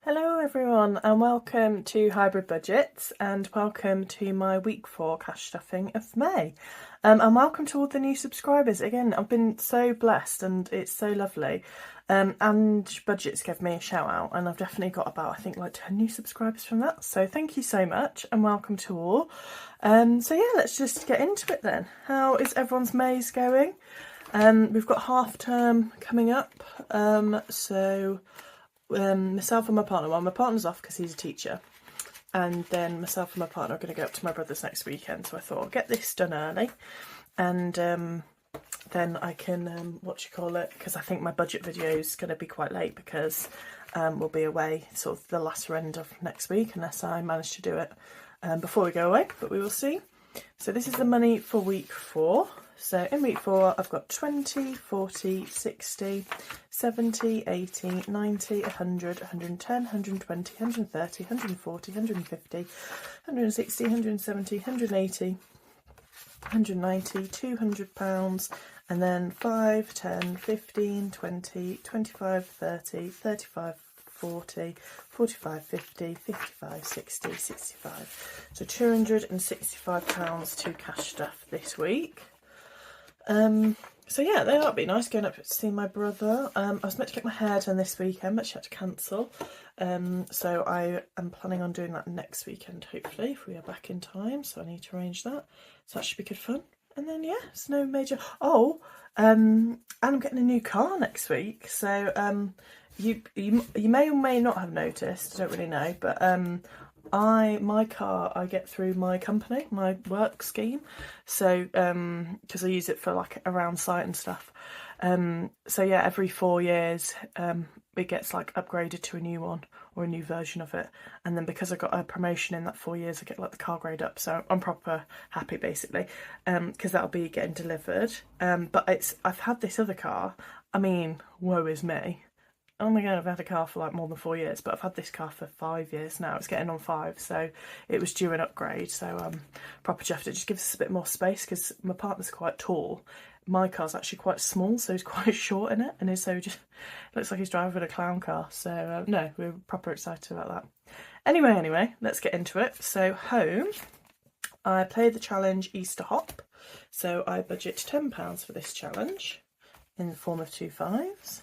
Hello everyone and welcome to Hybrid Budgets and welcome to my week 4 cash stuffing of May. And welcome to all the new subscribers. Again, I've been so blessed and it's so lovely. And Budgets gave me a shout out and I've definitely got about, I think, like 10 new subscribers from that. So thank you so much and welcome to all. So yeah, let's just get into it then. How is everyone's May's going? We've got half term coming up. Myself and my partner, well, my partner's off because he's a teacher, and then myself and my partner are going to go up to my brother's next weekend, so I thought I'll get this done early and then I can because I think my budget video is going to be quite late because we'll be away sort of the latter end of next week unless I manage to do it before we go away, but we will see. So this is the money for week 4. So in week 4 I've got 20, 40, 60, 70, 80, 90, 100, 110, 120, 130, 140, 150, 160, 170, 180, 190, £200, and then 5, 10, 15, 20, 25, 30, 35, 40, 45, 50, 55, 60, 65. So £265 to cash stuff this week. So yeah, that'll be nice going up to see my brother. I was meant to get my hair done this weekend, but she had to cancel. So I am planning on doing that next weekend, hopefully, if we are back in time. So I need to arrange that. So that should be good fun. And then yeah, it's no major. Oh, and I'm getting a new car next week. So you may or may not have noticed. I don't really know, but my car I get through my company, my work scheme, so because I use it for like around site and stuff, so yeah, every 4 years it gets like upgraded to a new one or a new version of it, and then because I got a promotion in that 4 years I get like the car grade up, so I'm proper happy basically, because that'll be getting delivered. But I've had this other car, I mean, woe is me. Oh my god, I've had a car for like more than 4 years, but I've had this car for 5 years now. It's getting on 5, so it was due an upgrade. So proper chuffed. It just gives us a bit more space because my partner's quite tall. My car's actually quite small, so he's quite short in it, and so just looks like he's driving a clown car. So no, we're proper excited about that. Anyway, let's get into it. So home, I played the challenge Easter Hop. So I budget £10 for this challenge in the form of 2 5s.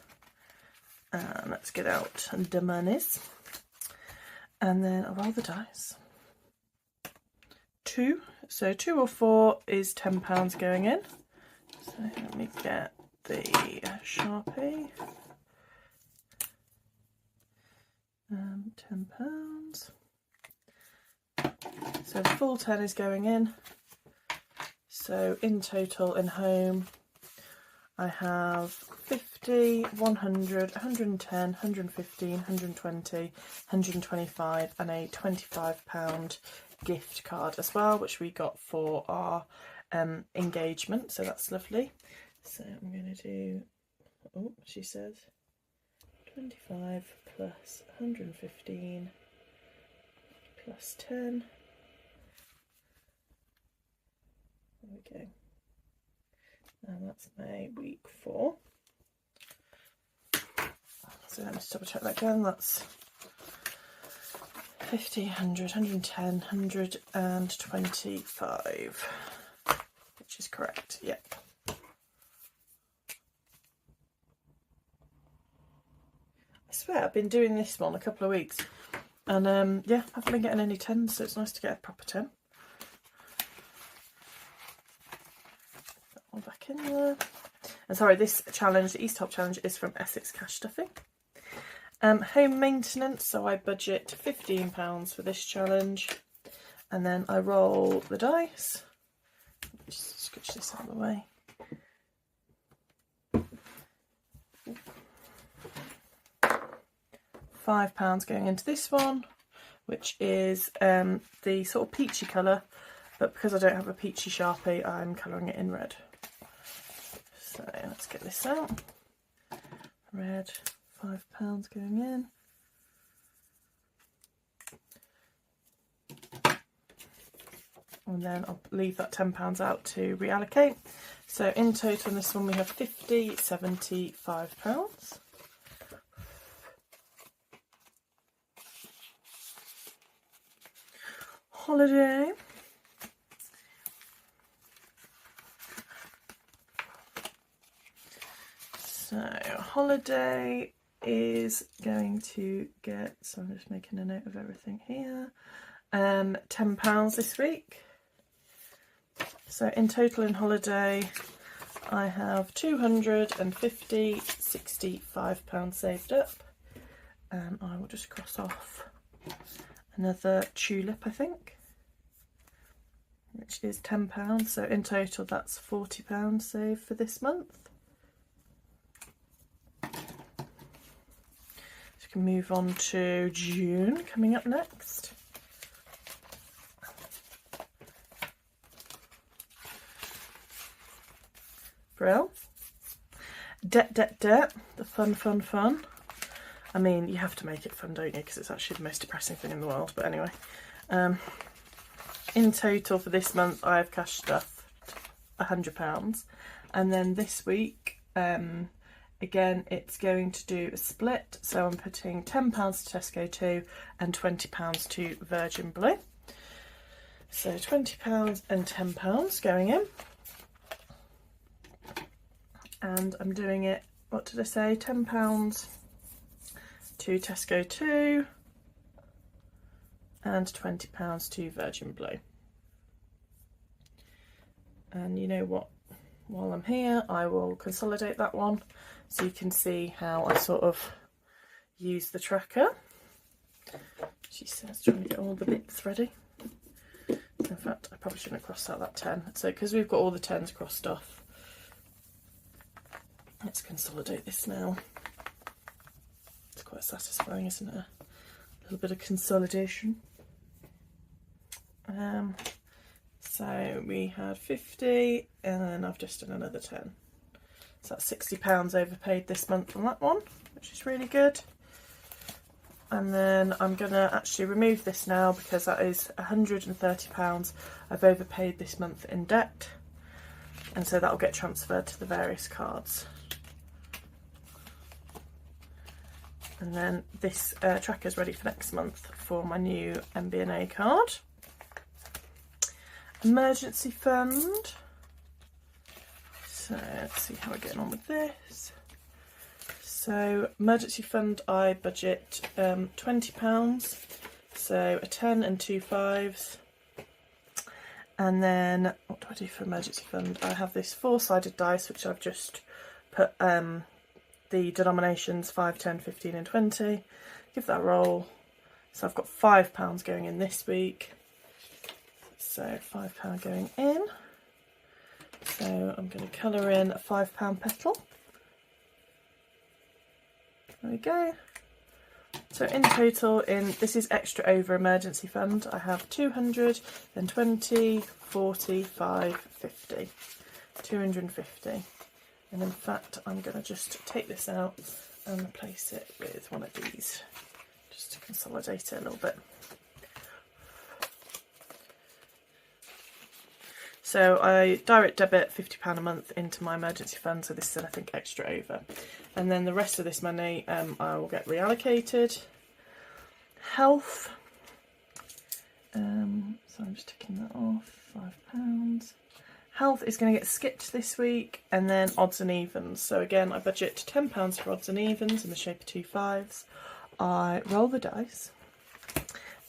And let's get out the monies, and then I'll roll the dice. 2, so 2 or 4 is £10 going in. So let me get the Sharpie. £10. So the full 10 is going in. So in total in home, I have 50, 100, 110, 115, 120, 125 and a £25 gift card as well, which we got for our engagement, so that's lovely. So I'm going to do, oh, she says 25 plus 115 plus 10. There we go. And that's my week 4. So let me just double check that again. That's 50, 100, 110, 125, which is correct. Yep. I swear I've been doing this one a couple of weeks, and yeah, I haven't been getting any 10s, so it's nice to get a proper 10. Back in there. And sorry, this challenge, the East Hop challenge, is from Essex Cash Stuffing. Home maintenance, so I budget £15 for this challenge, and then I roll the dice. Just scooch this out of the way. £5 going into this one, which is the sort of peachy colour, but because I don't have a peachy Sharpie, I'm colouring it in red. So let's get this out. Red, £5 going in. And then I'll leave that £10 out to reallocate. So in total in this one we have £50, £75. holiday. So holiday is going to get, so I'm just making a note of everything here, £10 this week. So in total in holiday I have £265 saved up, and I will just cross off another tulip, I think, which is £10. So in total that's £40 saved for this month. So we can move on to June coming up next. Brill. Debt, the fun. I mean, you have to make it fun, don't you? Because it's actually the most depressing thing in the world. But anyway, in total for this month, I've cash stuffed £100, and then this week, again, it's going to do a split. So I'm putting £10 to Tesco 2 and £20 to Virgin Blue. So £20 and £10 going in. And I'm doing it, what did I say, £10 to Tesco 2 and £20 to Virgin Blue. And you know what, while I'm here I will consolidate that one so you can see how I sort of use the tracker. She says trying to get all the bits ready. In fact, I probably shouldn't have crossed out that 10. So because we've got all the 10s crossed off, let's consolidate this now. It's quite satisfying, isn't it? A little bit of consolidation. So we had 50 and then I've just done another 10. So that's £60 overpaid this month on that one, which is really good. And then I'm going to actually remove this now because that is £130 I've overpaid this month in debt. And so that will get transferred to the various cards. And then this tracker is ready for next month for my new MB&A card. Emergency fund. So let's see how we're getting on with this. So emergency fund, I budget £20. So a 10 and 2 5s. And then what do I do for emergency fund? I have this 4-sided dice which I've just put the denominations 5, 10, 15 and 20. Give that a roll. So I've got £5 going in this week. So £5 going in. So I'm going to colour in a £5 petal. There we go. So in total, this is extra over emergency fund, I have 200, then 20, 40, 5, 50, 250. And in fact, I'm going to just take this out and replace it with one of these, just to consolidate it a little bit. So I direct debit £50 a month into my emergency fund, so this is I think extra over. And then the rest of this money I will get reallocated. Health, so I'm just ticking that off, £5. Health is going to get skipped this week, and then odds and evens. So again, I budget £10 for odds and evens in the shape of 2 5s. I roll the dice,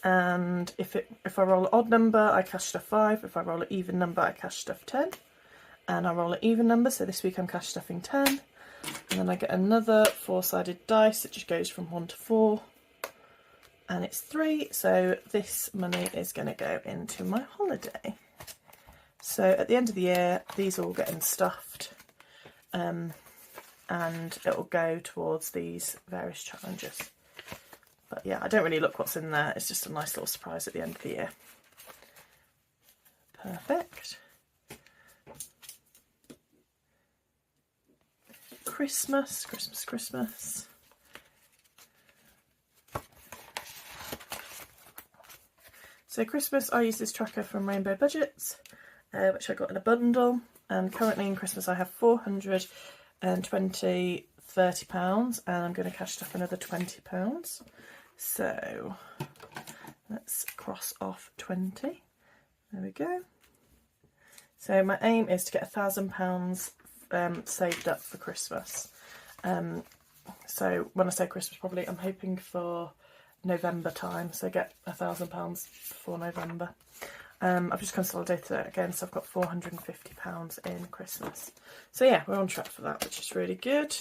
and if I roll an odd number, I cash stuff 5. If I roll an even number, I cash stuff 10. And I roll an even number, so this week I'm cash stuffing 10. And then I get another 4-sided dice that just goes from 1 to 4. And it's 3, so this money is going to go into my holiday. So at the end of the year, these are all getting stuffed, and it will go towards these various challenges. But yeah, I don't really look what's in there, it's just a nice little surprise at the end of the year. Perfect. Christmas. So Christmas, I use this tracker from Rainbow Budgets, which I got in a bundle, and currently in Christmas I have 420 £30, and I'm going to cash stuff another £20. So Let's cross off 20. There we go. So my aim is to get £1,000 saved up for Christmas. So when I say Christmas, probably I'm hoping for November time, so get £1,000 before November. I've just consolidated it again, so I've got £450 in Christmas. So yeah, we're on track for that, which is really good.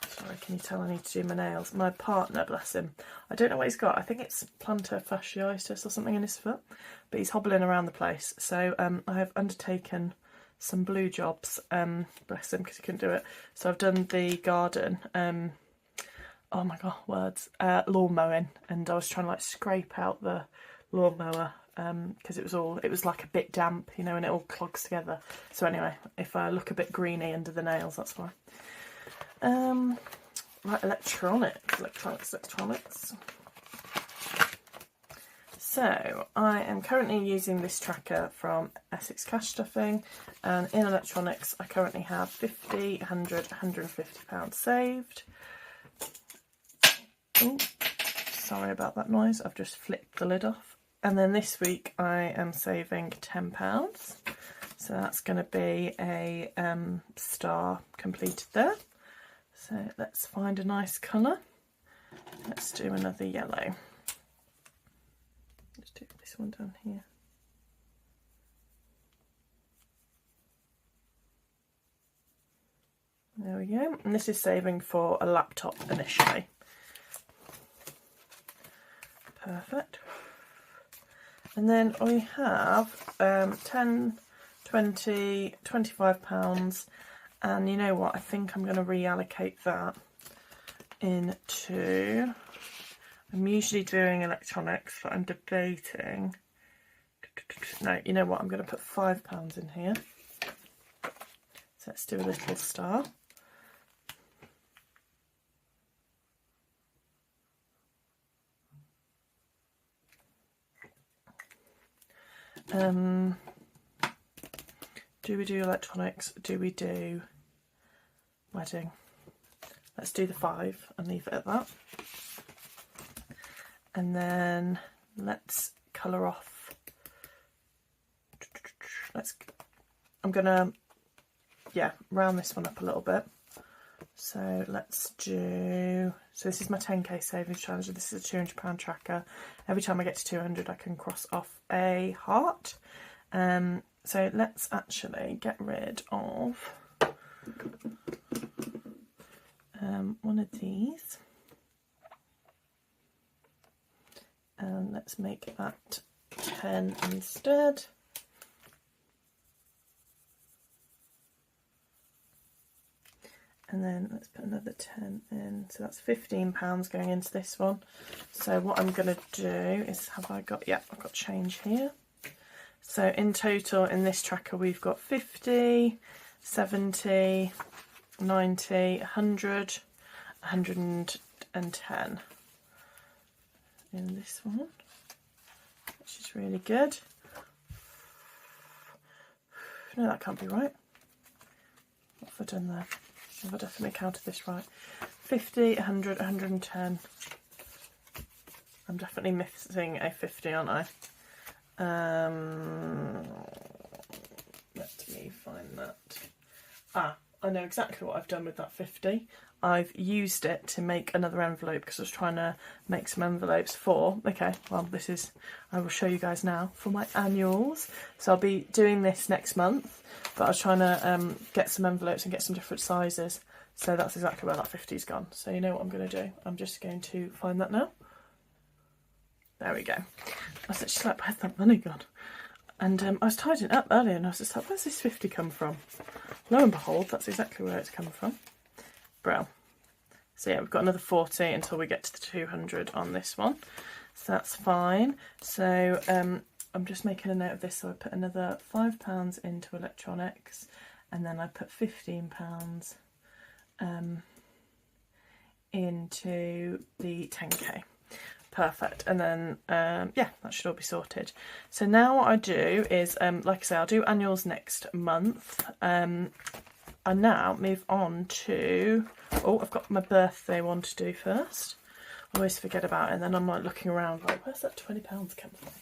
Sorry, can you tell I need to do my nails? My partner, bless him, I don't know what he's got. I think it's plantar fasciitis or something in his foot, but he's hobbling around the place. So I have undertaken some blue jobs, bless him, because he couldn't do it. So I've done the garden, oh my god, words, lawn mowing, and I was trying to like scrape out the lawnmower because it was like a bit damp, you know, and it all clogs together. So anyway, if I look a bit greeny under the nails, that's why. Right, electronics. So I am currently using this tracker from Essex Cash Stuffing, and in electronics I currently have £50, £100, £150 saved. Ooh, sorry about that noise, I've just flicked the lid off. And then this week I am saving £10, so that's going to be a star completed there. So let's find a nice colour. Let's do another yellow. Let's do this one down here. There we go. And this is saving for a laptop initially. Perfect. And then we have 10, 20, £25. And you know what, I think I'm going to reallocate that into, I'm usually doing electronics, but I'm debating, no, you know what, I'm going to put £5 in here. So let's do a little star. Do we do electronics? Do we do wedding? Let's do the 5 and leave it at that. And then let's colour off. I'm gonna, round this one up a little bit. So let's do, so this is my 10k savings challenge. This is a £200 tracker. Every time I get to 200 I can cross off a heart. So let's actually get rid of one of these, and let's make that 10 instead. And then let's put another 10 in, so that's £15 going into this one. So what I'm going to do is, I've got change here. So in total in this tracker we've got 50, 70, 90, 100, 110 in this one, which is really good. No, that can't be right. What have I done there? Have I definitely counted this right? 50, 100, 110. I'm definitely missing a 50, aren't I? Let me find that. I know exactly what I've done with that 50. I've used it to make another envelope because I was trying to make some envelopes for, okay, well this is, I will show you guys now, for my annuals. So I'll be doing this next month, but I was trying to get some envelopes and get some different sizes. So that's exactly where that 50's gone. So you know what I'm going to do? I'm just going to find that now. There we go. I was actually like, where's that money gone? And I was tidying it up earlier and I was just like, where's this 50 come from? Lo and behold, that's exactly where it's come from. Bro. So yeah, we've got another 40 until we get to the 200 on this one. So that's fine. So I'm just making a note of this. So I put another £5 into electronics, and then I put £15 into the 10k. Perfect. And then yeah, that should all be sorted. So now what I do is, like I say, I'll do annuals next month. I now move on to, oh, I've got my birthday one to do first. I always forget about it, and then I'm like looking around like, where's that £20 come from?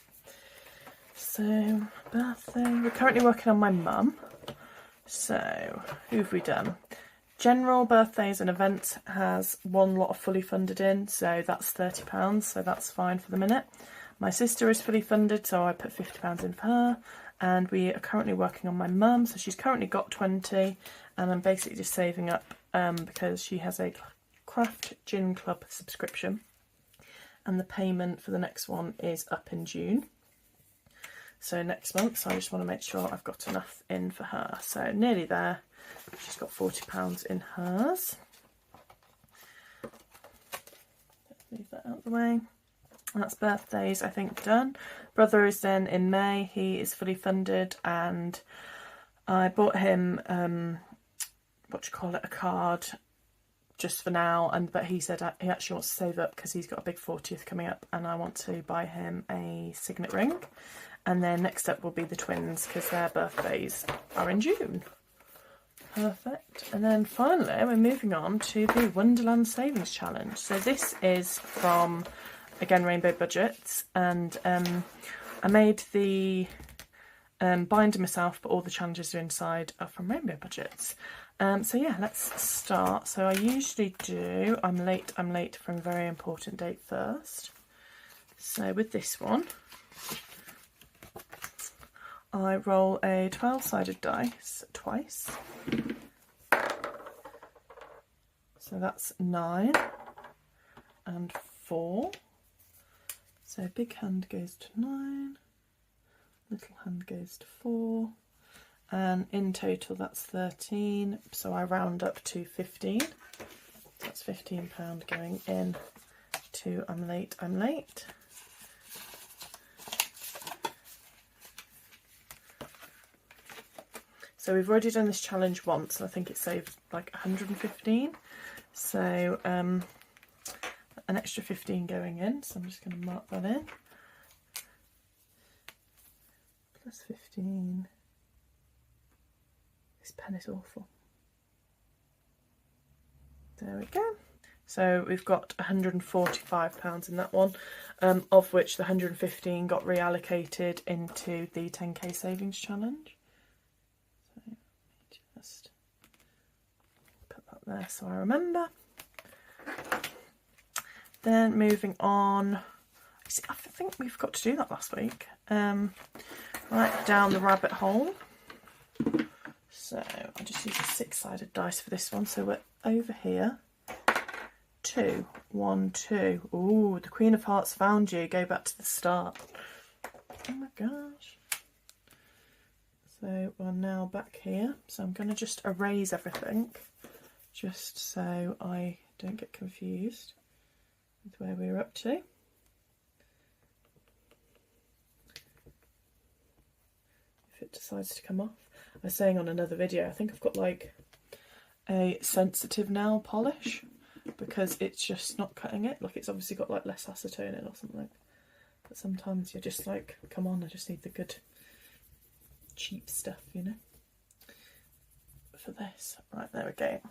So, birthday, we're currently working on my mum. So, who have we done? General birthdays and events has one lot of fully funded in, so that's £30, so that's fine for the minute. My sister is fully funded, so I put £50 in for her. And we are currently working on my mum, so she's currently got 20, and I'm basically just saving up because she has a craft gin club subscription, and the payment for the next one is up in June, so next month. So I just want to make sure I've got enough in for her. So nearly there. She's got £40 in hers. Let's leave that out of the way. That's birthdays, I think, done. Brother is then in May. He is fully funded, and I bought him a card just for now, but he said he actually wants to save up because he's got a big 40th coming up, and I want to buy him a signet ring. And then next up will be the twins, because their birthdays are in June. Perfect. And then finally we're moving on to the Wonderland Savings Challenge. So this is from, again, Rainbow Budgets, and I made the binder myself, but all the challenges are inside are from Rainbow Budgets. So yeah, let's start. So I usually do I'm late from a very important date first. So with this one, I roll a 12-sided dice twice. So that's 9 and 4. So big hand goes to 9, little hand goes to 4, and in total that's 13, so I round up to 15. That's £15 going in to I'm late. So we've already done this challenge once, and I think it saved like 115. So an extra 15 going in, so I'm just going to mark that in. Plus 15. This pen is awful. There we go. So we've got £145 in that one, of which the 115 got reallocated into the 10k savings challenge. So just put that there so I remember. Then moving on, see, I think we've got to do that last week. Right down the rabbit hole. So I just use a 6-sided dice for this one. So we're over here. 2, 1, 2. Ooh, the Queen of Hearts found you. Go back to the start. Oh my gosh. So we're now back here. So I'm going to just erase everything, just so I don't get confused with where we're up to. If it decides to come off. I was saying on another video, I think I've got like a sensitive nail polish because it's just not cutting it. Like, it's obviously got like less acetone in or something. But sometimes you're just like, come on, I just need the good cheap stuff, you know, for this. Right, there we go.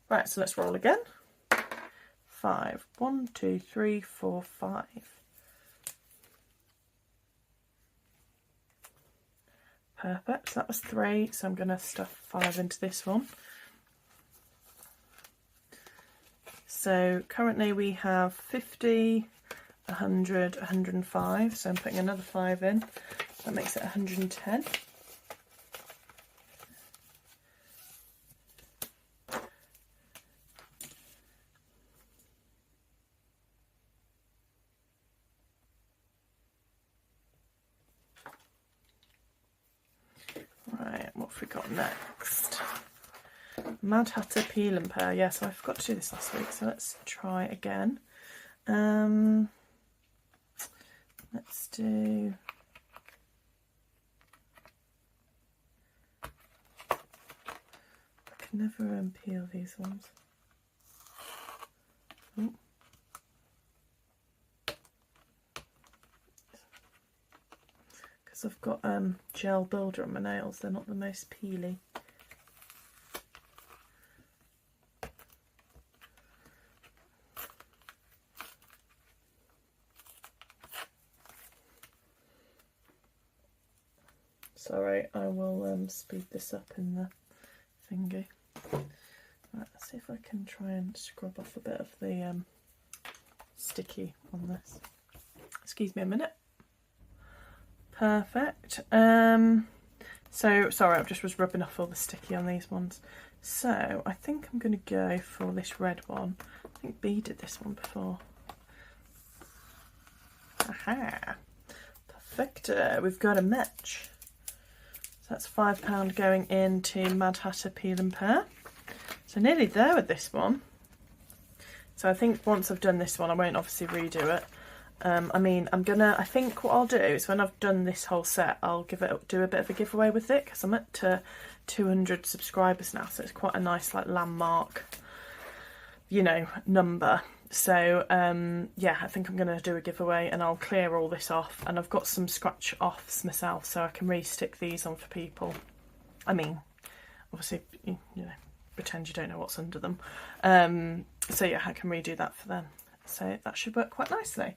Right, so let's roll again. 5. 1, 2, 3, 4, 5. Perfect. So that was 3. So I'm going to stuff 5 into this one. So currently we have 50, 100, 105. So I'm putting another 5 in. That makes it 110. Right, what have we got next? Mad Hatter Peel and Pear. Yeah, so I forgot to do this last week, so let's try again. Let's do... I can never unpeel these ones. Oh. Because I've got gel builder on my nails, they're not the most peely. I will speed this up in the thingy. Right, let's see if I can try and scrub off a bit of the sticky on this. Excuse me a minute. Perfect. So sorry, I just was rubbing off all the sticky on these ones. So I think I'm going to go for this red one. I think B did this one before. Aha! Perfect. We've got a match. So that's £5 going into Mad Hatter Peel and Pear. So nearly there with this one. So I think once I've done this one, I won't obviously redo it. I think what I'll do is when I've done this whole set, I'll do a bit of a giveaway with it, because I'm at 200 subscribers now, so it's quite a nice like landmark, you know, number. So yeah, I think I'm going to do a giveaway, and I'll clear all this off, and I've got some scratch offs myself, so I can re-stick these on for people. I mean, obviously, you know, pretend you don't know what's under them. So yeah, I can redo that for them. So that should work quite nicely.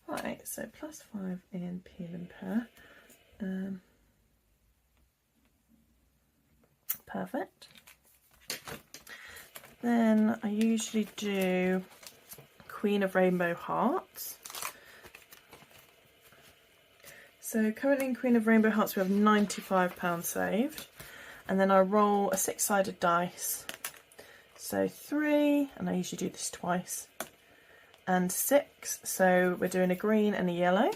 Right, so +5 in Peel and Pear. Perfect. Then I usually do Queen of Rainbow Hearts. So currently in Queen of Rainbow Hearts we have £95 saved. And then I roll a 6-sided dice. So 3, and I usually do this twice. And 6, so we're doing a green and a yellow.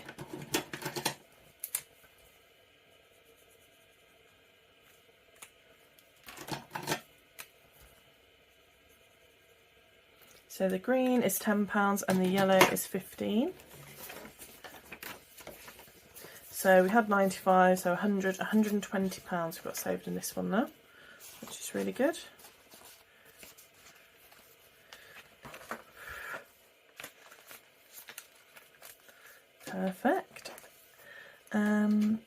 So the green is £10 and the yellow is 15. So we had 95, so 100, £120 we've got saved in this one now, which is really good. Perfect.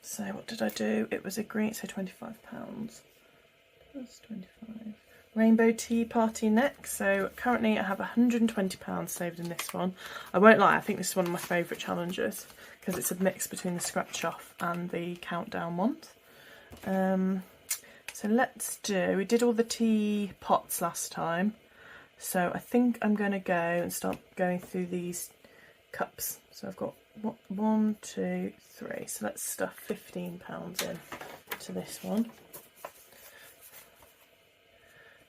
So what did I do? It was a green, so £25 plus 25. Rainbow Tea Party next. So currently I have £120 saved in this one. I won't lie, I think this is one of my favourite challenges because it's a mix between the scratch off and the countdown ones. So let's do, we did all the tea pots last time. So I think I'm going to go and start going through these cups. So I've got 1, 2, 3. So let's stuff £15 in to this one.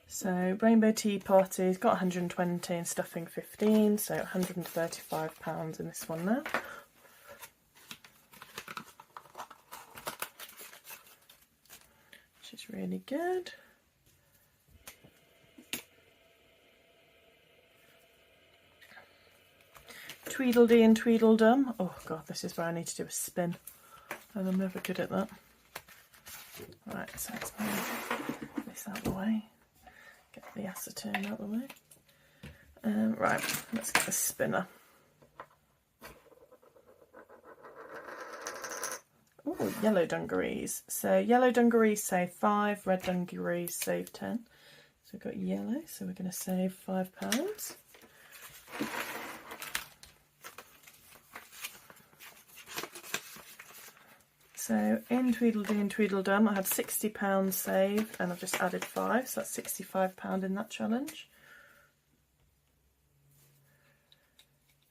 So Rainbow Tea Party's got 120 and stuffing 15, so £135 in this one now. Which is really good. Tweedled and Tweedledum. Oh god, this is where I need to do a spin, and I'm never good at that. Right, so let's move this out of the way. Get the acetone out of the way. Right, let's get the spinner. Oh, yellow dungarees. So yellow dungarees save 5, red dungarees save 10. So we've got yellow, so we're going to save £5. So in Tweedledee and Tweedledum I had £60 saved and I've just added 5, so that's £65 in that challenge.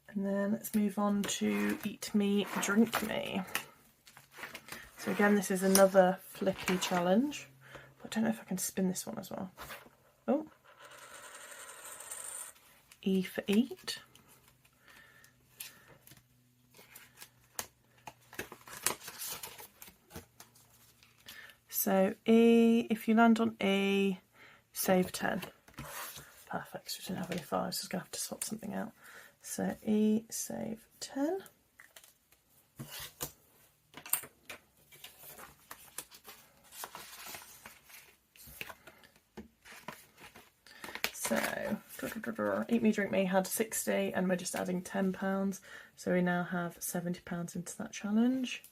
And then let's move on to Eat Me, Drink Me. So again, this is another flippy challenge. But I don't know if I can spin this one as well. Oh. E for eat. So E, if you land on E, save 10. Perfect, so we didn't have any 5s, so I was going to have to swap something out. So E, save 10. So, Eat Me, Drink Me had 60 and we're just adding £10. So we now have £70 into that challenge.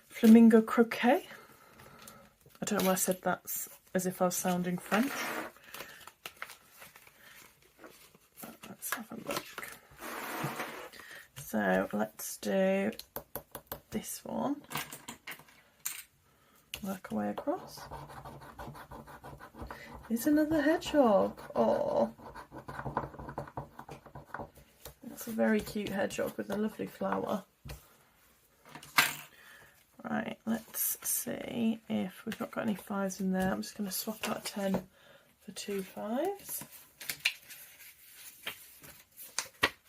Flamingo Croquet. I don't know why I said that as if I was sounding French. Let's have a look. So let's do this one. work our way across. It's another hedgehog. Oh, that's a very cute hedgehog with a lovely flower. Right, let's see if we've not got any 5s in there. I'm just going to swap out 10 for 2 5s.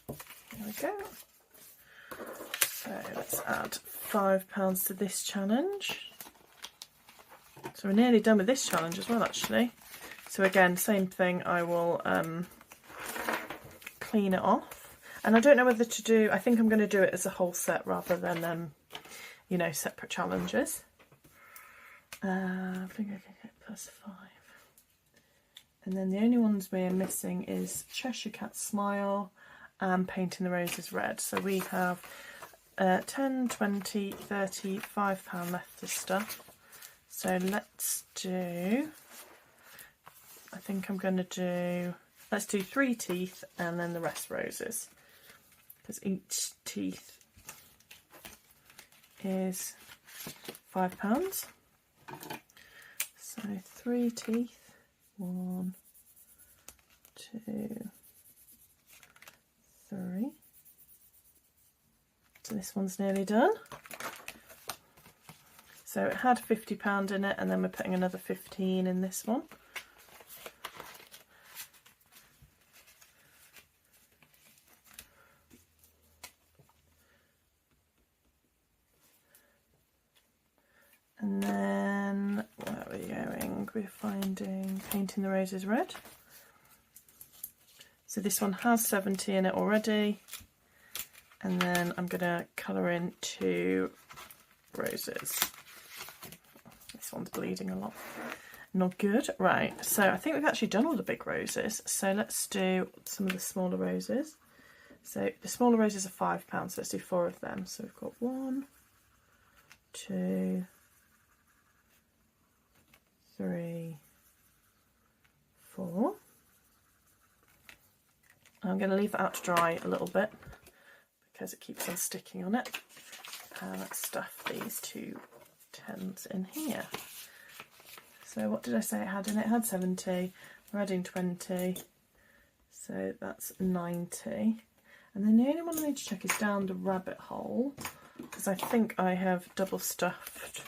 There we go. So let's add £5 to this challenge. So we're nearly done with this challenge as well, actually. So again, same thing, I will clean it off. And I don't know whether to do, I think I'm going to do it as a whole set rather than, you know, separate challenges. I think I can get +5. And then the only ones we're missing is Cheshire Cat Smile and Painting the Roses Red. So we have 10, 20, 30, £5 left of stuff. So let's do, I think I'm going to do, let's do 3 teeth and then the rest roses. Because each teeth is £5. So 3 teeth, 1, 2, 3. So this one's nearly done. So it had £50 in it, and then we're putting another 15 in this one. And then, where are we going? We're finding Painting the Roses Red. So this one has 70 in it already. And then I'm going to colour in 2 roses. This one's bleeding a lot. Not good. Right, so I think we've actually done all the big roses. So let's do some of the smaller roses. So the smaller roses are £5, so let's do 4 of them. So we've got 1, 2, 3, 4. I'm going to leave that out to dry a little bit because it keeps on sticking on it. And let's stuff these 2 10s in here. So what did I say it had in it? It had 70. We're adding 20. So that's 90. And then the only one I need to check is down the rabbit hole, because I think I have double stuffed.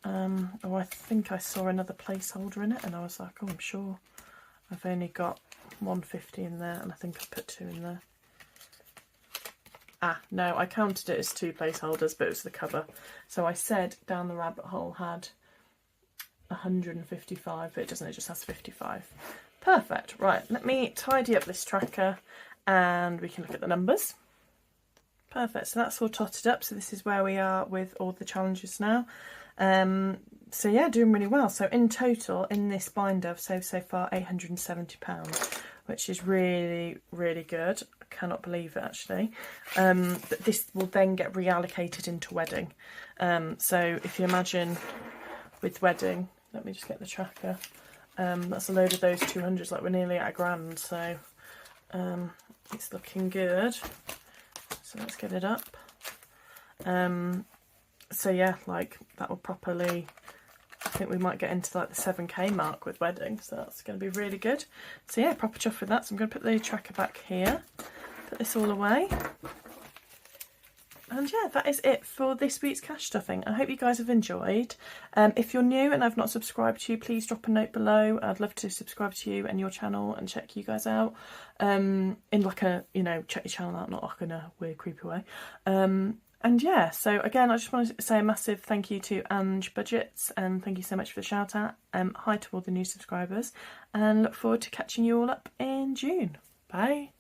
Oh, I think I saw another placeholder in it, and I was like, oh, I'm sure I've only got 150 in there, and I think I put 2 in there. Ah, no, I counted it as 2 placeholders, but it was the cover. So I said down the rabbit hole had 155, but it doesn't, it just has 55. Perfect. Right, let me tidy up this tracker and we can look at the numbers. Perfect, so that's all totted up. So this is where we are with all the challenges now. So yeah, doing really well. So in total, in this binder, I've saved so far £870, which is really, really good. I cannot believe it, actually. But this will then get reallocated into wedding. So if you imagine with wedding, let me just get the tracker. That's a load of those 200s, like we're nearly at £1,000, so it's looking good. So let's get it up. So yeah, like that will properly, I think we might get into like the 7k mark with weddings, so that's going to be really good. So yeah, proper chuffed with that. So I'm going to put the tracker back here, put this all away. And yeah, that is it for this week's cash stuffing. I hope you guys have enjoyed. If you're new and I've not subscribed to you, please drop a note below. I'd love to subscribe to you and your channel and check you guys out. In like a, you know, check your channel out, not like in a weird, creepy way. And yeah, so again, I just want to say a massive thank you to Ange Budgets, and thank you so much for the shout out. Hi to all the new subscribers, and look forward to catching you all up in June. Bye.